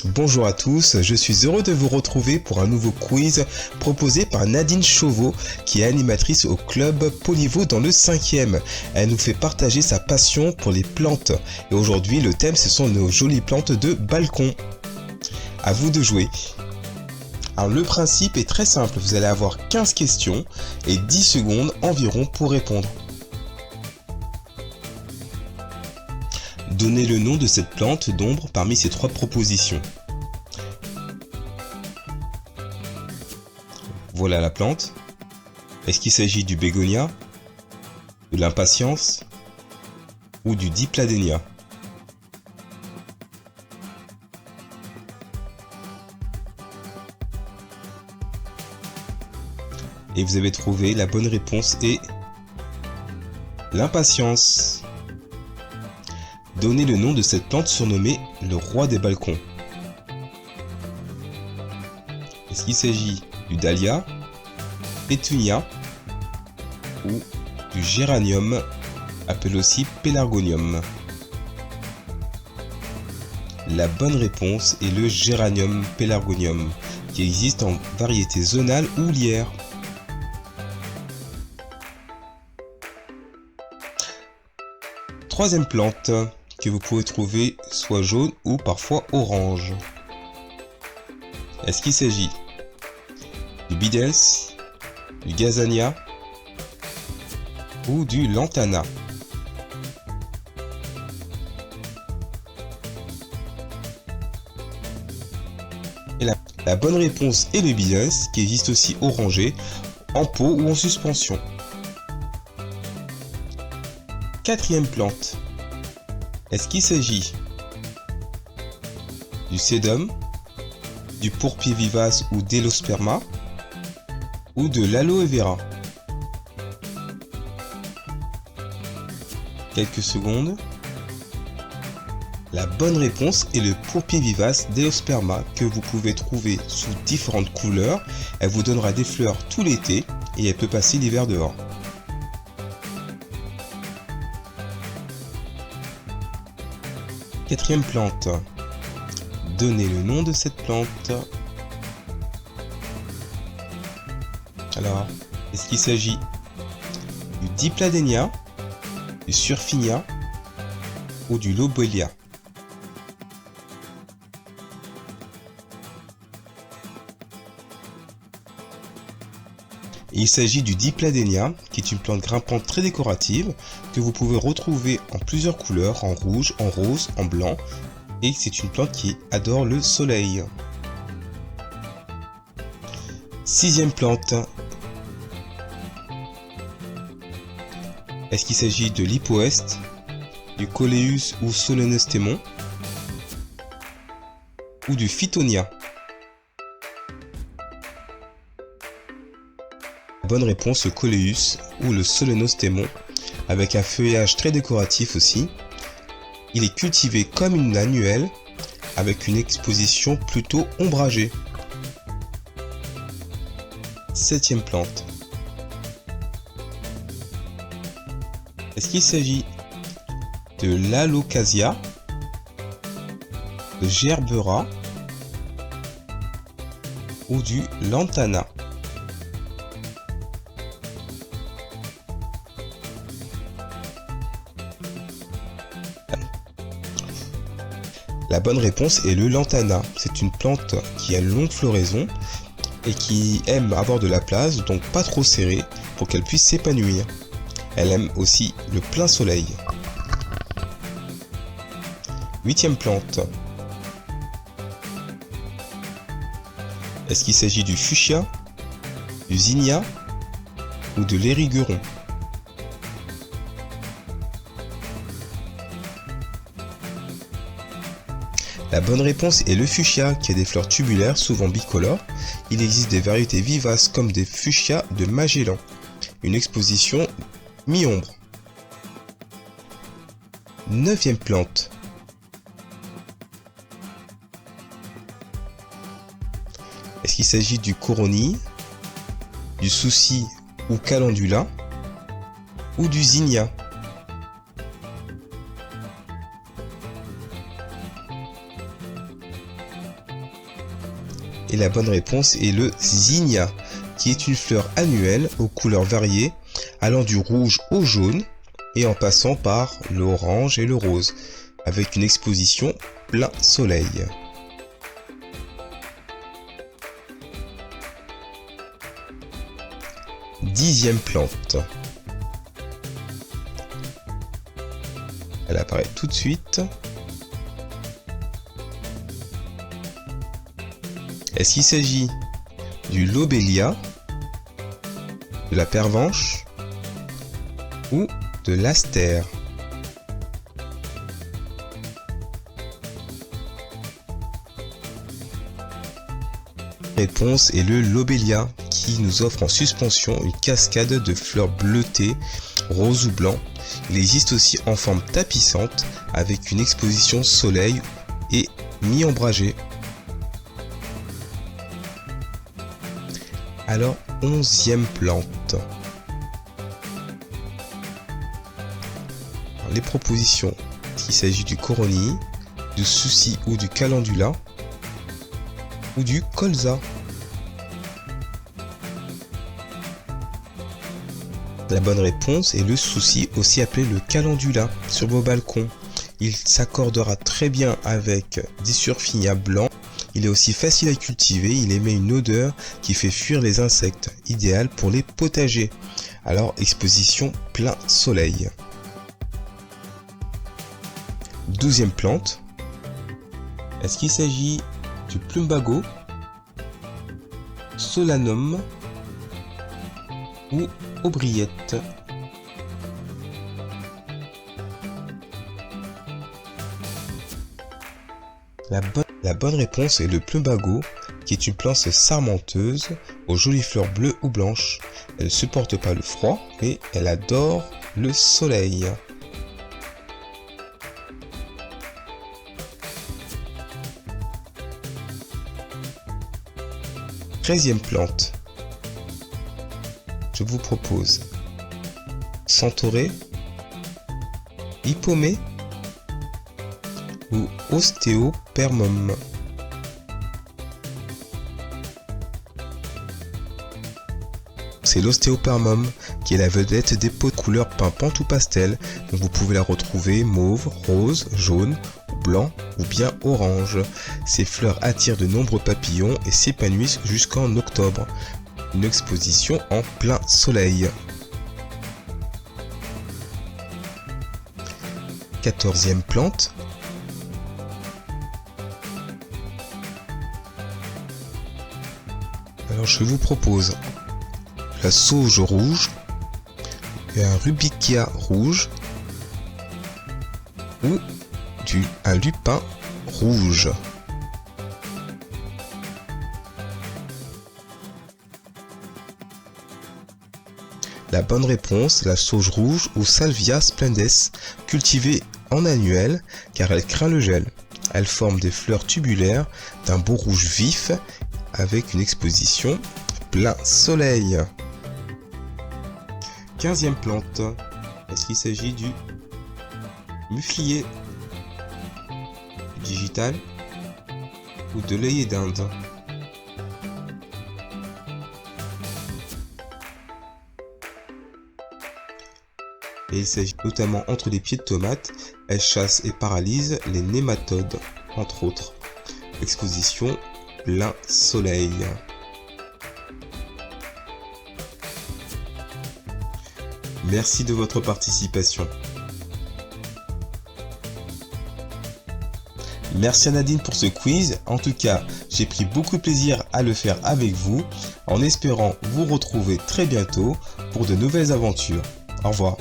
Bonjour à tous, je suis heureux de vous retrouver pour un nouveau quiz proposé par Nadine Chauveau qui est animatrice au club Polyvo dans le 5e. Elle nous fait partager sa passion pour les plantes et aujourd'hui le thème ce sont nos jolies plantes de balcon. À vous de jouer. Alors le principe est très simple, vous allez avoir 15 questions et 10 secondes environ pour répondre. Donnez le nom de cette plante d'ombre parmi ces 3 propositions. Voilà la plante. Est-ce qu'il s'agit du bégonia, de l'impatience ou du dipladénia? Et vous avez trouvé la bonne réponse est l'impatience. Donnez le nom de cette plante surnommée le roi des balcons. Est-ce qu'il s'agit du dahlia, pétunia ou du géranium, appelé aussi pélargonium? La bonne réponse est le géranium pélargonium, qui existe en variété zonale ou lierre. Troisième plante que vous pouvez trouver soit jaune ou parfois orange. Est-ce qu'il s'agit du bidens, du gazania ou du lantana? Et la bonne réponse est le bidens, qui existe aussi orangé, en pot ou en suspension. Quatrième plante. Est-ce qu'il s'agit du sédum, du pourpier vivace ou d'élosperma ou de l'aloe vera? Quelques secondes. La bonne réponse est le pourpier vivace d'élosperma que vous pouvez trouver sous différentes couleurs. Elle vous donnera des fleurs tout l'été et elle peut passer l'hiver dehors. Quatrième plante. Donnez le nom de cette plante. Alors, est-ce qu'il s'agit du dipladénia, du surfinia ou du lobelia? Il s'agit du dipladénia, qui est une plante grimpante très décorative que vous pouvez retrouver en plusieurs couleurs, en rouge, en rose, en blanc, et c'est une plante qui adore le soleil. Sixième plante. Est-ce qu'il s'agit de l'hypoeste, du coléus ou solenostémon ou du phytonia? Bonne réponse, le coléus ou le solenostémon, avec un feuillage très décoratif aussi. Il est cultivé comme une annuelle, avec une exposition plutôt ombragée. Septième plante. Est-ce qu'il s'agit de l'alocasia, de gerbera ou du lantana? La bonne réponse est le lantana. C'est une plante qui a une longue floraison et qui aime avoir de la place, donc pas trop serrée, pour qu'elle puisse s'épanouir. Elle aime aussi le plein soleil. Huitième plante. Est-ce qu'il s'agit du fuchsia, du zinnia ou de l'érigueron? La bonne réponse est le fuchsia, qui a des fleurs tubulaires, souvent bicolores. Il existe des variétés vivaces comme des fuchsias de Magellan. Une exposition mi-ombre. Neuvième plante. Est-ce qu'il s'agit du coronis, du souci ou calendula ou du zinnia? Et la bonne réponse est le zinnia, qui est une fleur annuelle aux couleurs variées, allant du rouge au jaune et en passant par l'orange et le rose, avec une exposition plein soleil. Dixième plante. Elle apparaît tout de suite. Est-ce qu'il s'agit du lobelia, de la pervenche ou de l'astère? Réponse est le lobelia, qui nous offre en suspension une cascade de fleurs bleutées, rose ou blanc. Il existe aussi en forme tapissante avec une exposition soleil et mi-ombragée. Alors, 11e plante. Alors, les propositions, il s'agit du coronis, du souci ou du calendula, ou du colza. La bonne réponse est le souci, aussi appelé le calendula, sur vos balcons. Il s'accordera très bien avec des surfinia blancs. Il est aussi facile à cultiver, il émet une odeur qui fait fuir les insectes, idéal pour les potagers. Alors, exposition plein soleil. 12e plante. Est-ce qu'il s'agit du plumbago, solanum ou aubriette? La bonne réponse est le plumbago, qui est une plante sarmenteuse aux jolies fleurs bleues ou blanches. Elle ne supporte pas le froid, mais elle adore le soleil. 13e plante. Je vous propose centaurée, hippomée ou ostéopermum. C'est l'ostéopermum qui est la vedette des pots de couleur pimpante ou pastel. Donc vous pouvez la retrouver mauve, rose, jaune, blanc ou bien orange. Ces fleurs attirent de nombreux papillons et s'épanouissent jusqu'en octobre. Une exposition en plein soleil. 14e plante. Alors je vous propose la sauge rouge et un rubikia rouge ou un lupin rouge. La bonne réponse, la sauge rouge ou Salvia splendes, cultivée en annuel car elle craint le gel. Elle forme des fleurs tubulaires d'un beau rouge vif avec une exposition plein soleil. 15e plante. Est-ce qu'il s'agit du muflier, du digital ou de l'œillet d'Inde? Et il s'agit notamment entre les pieds de tomate. Elle chasse et paralyse les nématodes, entre autres. Exposition plein soleil. Merci de votre participation. Merci à Nadine pour ce quiz. En tout cas, j'ai pris beaucoup de plaisir à le faire avec vous, en espérant vous retrouver très bientôt pour de nouvelles aventures. Au revoir.